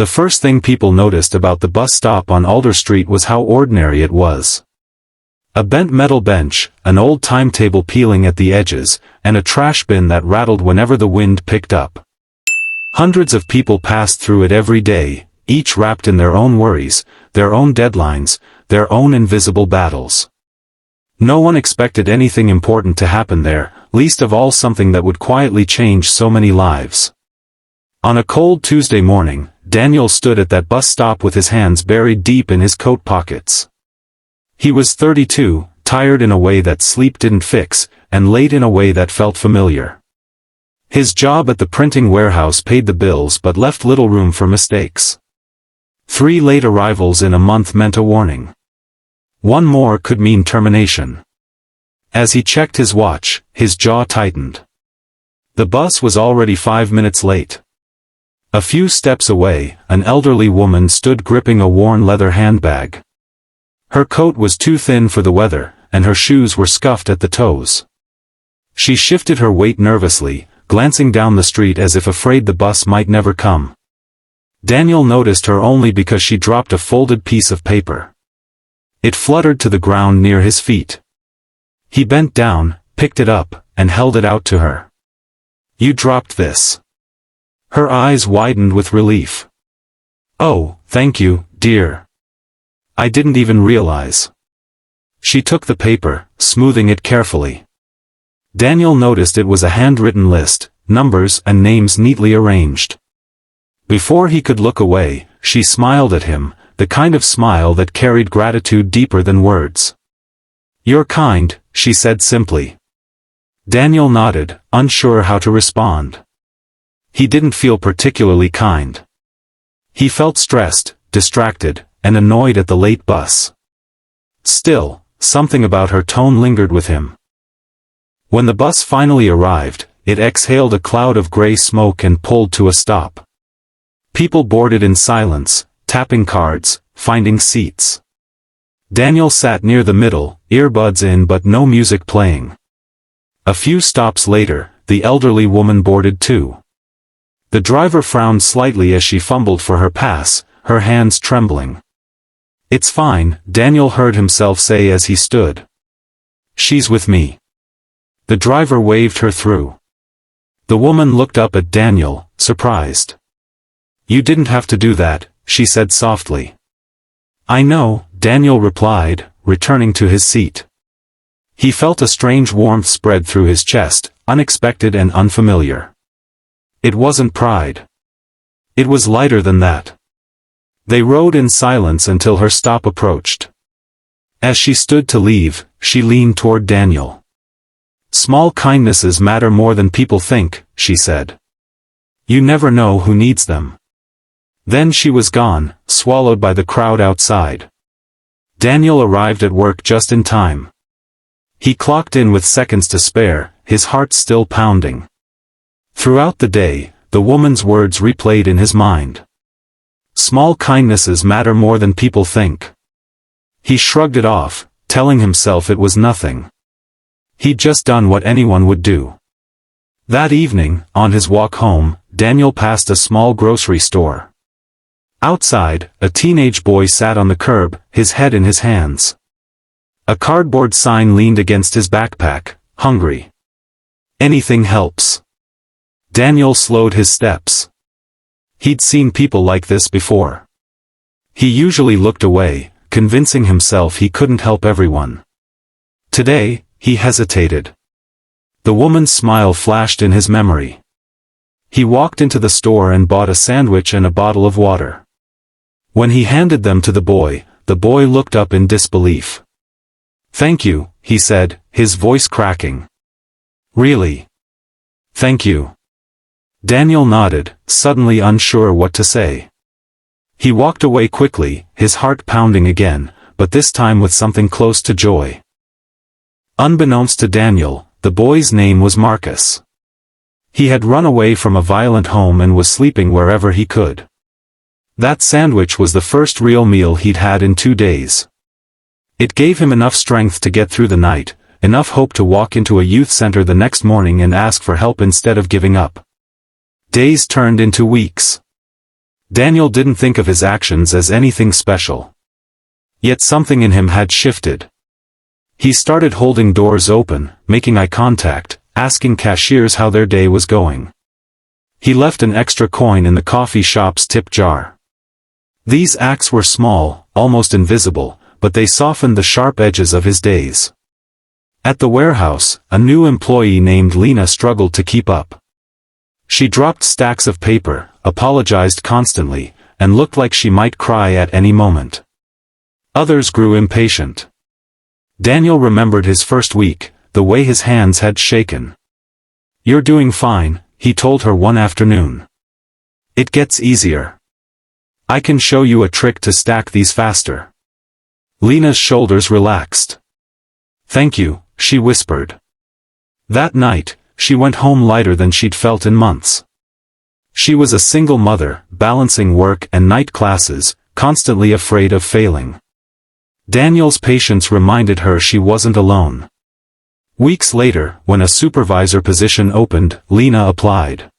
The first thing people noticed about the bus stop on Alder Street was how ordinary it was. A bent metal bench, an old timetable peeling at the edges, and a trash bin that rattled whenever the wind picked up. Hundreds of people passed through it every day, each wrapped in their own worries, their own deadlines, their own invisible battles. No one expected anything important to happen there, least of all something that would quietly change so many lives. On a cold Tuesday morning, Daniel stood at that bus stop with his hands buried deep in his coat pockets. He was 32, tired in a way that sleep didn't fix, and late in a way that felt familiar. His job at the printing warehouse paid the bills but left little room for mistakes. 3 late arrivals in a month meant a warning. 1 more could mean termination. As he checked his watch, his jaw tightened. The bus was already 5 minutes late. A few steps away, an elderly woman stood gripping a worn leather handbag. Her coat was too thin for the weather, and her shoes were scuffed at the toes. She shifted her weight nervously, glancing down the street as if afraid the bus might never come. Daniel noticed her only because she dropped a folded piece of paper. It fluttered to the ground near his feet. He bent down, picked it up, and held it out to her. "You dropped this." Her eyes widened with relief. "Oh, thank you, dear. I didn't even realize." She took the paper, smoothing it carefully. Daniel noticed it was a handwritten list, numbers and names neatly arranged. Before he could look away, she smiled at him, the kind of smile that carried gratitude deeper than words. "You're kind," she said simply. Daniel nodded, unsure how to respond. He didn't feel particularly kind. He felt stressed, distracted, and annoyed at the late bus. Still, something about her tone lingered with him. When the bus finally arrived, it exhaled a cloud of gray smoke and pulled to a stop. People boarded in silence, tapping cards, finding seats. Daniel sat near the middle, earbuds in but no music playing. A few stops later, the elderly woman boarded too. The driver frowned slightly as she fumbled for her pass, her hands trembling. "It's fine," Daniel heard himself say as he stood. "She's with me." The driver waved her through. The woman looked up at Daniel, surprised. "You didn't have to do that," she said softly. "I know," Daniel replied, returning to his seat. He felt a strange warmth spread through his chest, unexpected and unfamiliar. It wasn't pride. It was lighter than that. They rode in silence until her stop approached. As she stood to leave, she leaned toward Daniel. "Small kindnesses matter more than people think," she said. "You never know who needs them." Then she was gone, swallowed by the crowd outside. Daniel arrived at work just in time. He clocked in with seconds to spare, his heart still pounding. Throughout the day, the woman's words replayed in his mind. Small kindnesses matter more than people think. He shrugged it off, telling himself it was nothing. He'd just done what anyone would do. That evening, on his walk home, Daniel passed a small grocery store. Outside, a teenage boy sat on the curb, his head in his hands. A cardboard sign leaned against his backpack, "Hungry. Anything helps." Daniel slowed his steps. He'd seen people like this before. He usually looked away, convincing himself he couldn't help everyone. Today, he hesitated. The woman's smile flashed in his memory. He walked into the store and bought a sandwich and a bottle of water. When he handed them to the boy looked up in disbelief. "Thank you," he said, his voice cracking. "Really? Thank you." Daniel nodded, suddenly unsure what to say. He walked away quickly, his heart pounding again, but this time with something close to joy. Unbeknownst to Daniel, the boy's name was Marcus. He had run away from a violent home and was sleeping wherever he could. That sandwich was the first real meal he'd had in 2 days. It gave him enough strength to get through the night, enough hope to walk into a youth center the next morning and ask for help instead of giving up. Days turned into weeks. Daniel didn't think of his actions as anything special. Yet something in him had shifted. He started holding doors open, making eye contact, asking cashiers how their day was going. He left an extra coin in the coffee shop's tip jar. These acts were small, almost invisible, but they softened the sharp edges of his days. At the warehouse, a new employee named Lena struggled to keep up. She dropped stacks of paper, apologized constantly, and looked like she might cry at any moment. Others grew impatient. Daniel remembered his first week, the way his hands had shaken. "You're doing fine," he told her one afternoon. "It gets easier. I can show you a trick to stack these faster." Lena's shoulders relaxed. "Thank you," she whispered. That night, she went home lighter than she'd felt in months. She was a single mother, balancing work and night classes, constantly afraid of failing. Daniel's patience reminded her she wasn't alone. Weeks later, when a supervisor position opened, Lena applied.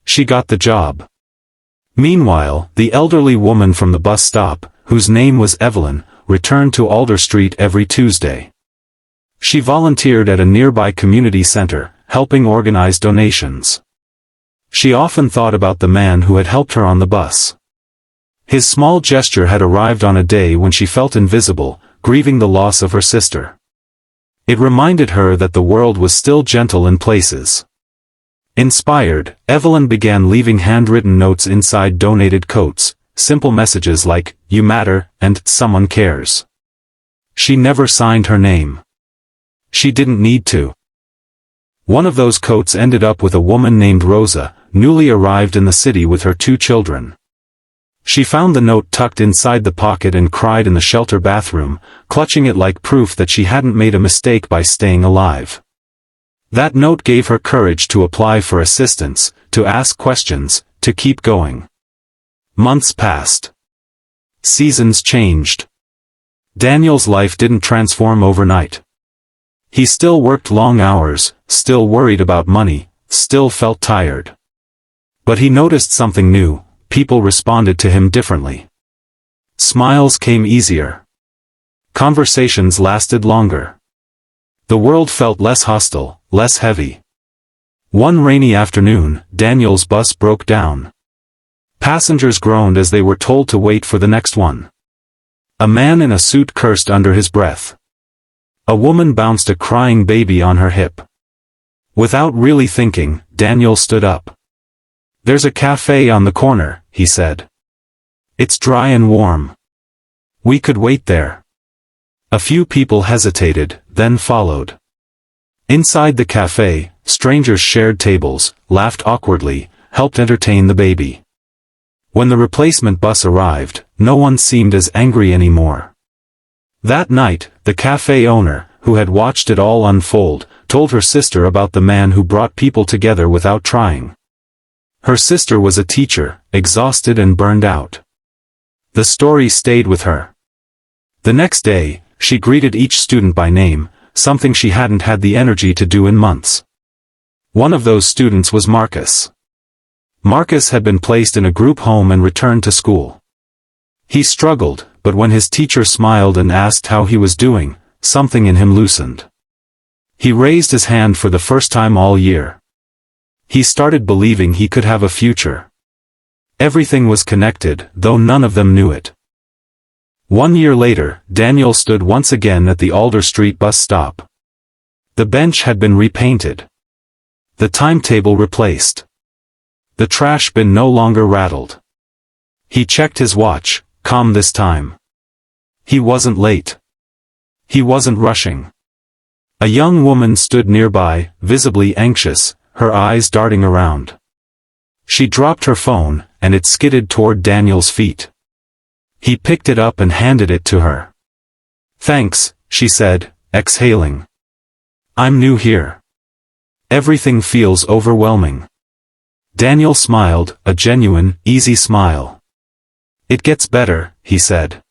She got the job. Meanwhile, the elderly woman from the bus stop, whose name was Evelyn, returned to Alder Street every Tuesday. She volunteered at a nearby community center, helping organize donations. She often thought about the man who had helped her on the bus. His small gesture had arrived on a day when she felt invisible, grieving the loss of her sister. It reminded her that the world was still gentle in places. Inspired, Evelyn began leaving handwritten notes inside donated coats, simple messages like, "You matter," and "Someone cares." She never signed her name. She didn't need to. One of those coats ended up with a woman named Rosa, newly arrived in the city with her 2 children. She found the note tucked inside the pocket and cried in the shelter bathroom, clutching it like proof that she hadn't made a mistake by staying alive. That note gave her courage to apply for assistance, to ask questions, to keep going. Months passed. Seasons changed. Daniel's life didn't transform overnight. He still worked long hours, still worried about money, still felt tired. But he noticed something new: people responded to him differently. Smiles came easier. Conversations lasted longer. The world felt less hostile, less heavy. One rainy afternoon, Daniel's bus broke down. Passengers groaned as they were told to wait for the next one. A man in a suit cursed under his breath. A woman bounced a crying baby on her hip. Without really thinking, Daniel stood up. "There's a cafe on the corner," he said. "It's dry and warm. We could wait there." A few people hesitated, then followed. Inside the cafe, strangers shared tables, laughed awkwardly, helped entertain the baby. When the replacement bus arrived, no one seemed as angry anymore. That night, the cafe owner, who had watched it all unfold, told her sister about the man who brought people together without trying. Her sister was a teacher, exhausted and burned out. The story stayed with her. The next day, she greeted each student by name, something she hadn't had the energy to do in months. One of those students was Marcus. Marcus had been placed in a group home and returned to school. He struggled, but when his teacher smiled and asked how he was doing, something in him loosened. He raised his hand for the first time all year. He started believing he could have a future. Everything was connected, though none of them knew it. 1 year later, Daniel stood once again at the Alder Street bus stop. The bench had been repainted. The timetable replaced. The trash bin no longer rattled. He checked his watch, calm this time. He wasn't late. He wasn't rushing. A young woman stood nearby, visibly anxious, her eyes darting around. She dropped her phone, and it skidded toward Daniel's feet. He picked it up and handed it to her. "Thanks," she said, exhaling. "I'm new here. Everything feels overwhelming." Daniel smiled, a genuine, easy smile. "It gets better," he said.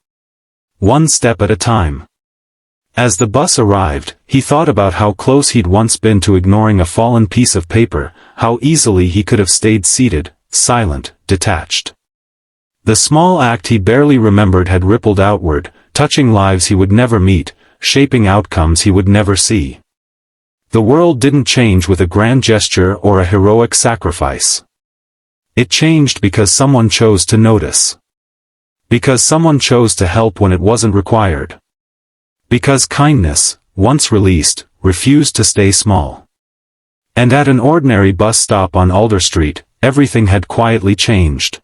"One step at a time." As the bus arrived, he thought about how close he'd once been to ignoring a fallen piece of paper, how easily he could have stayed seated, silent, detached. The small act he barely remembered had rippled outward, touching lives he would never meet, shaping outcomes he would never see. The world didn't change with a grand gesture or a heroic sacrifice. It changed because someone chose to notice. Because someone chose to help when it wasn't required. Because kindness, once released, refused to stay small. And at an ordinary bus stop on Alder Street, everything had quietly changed.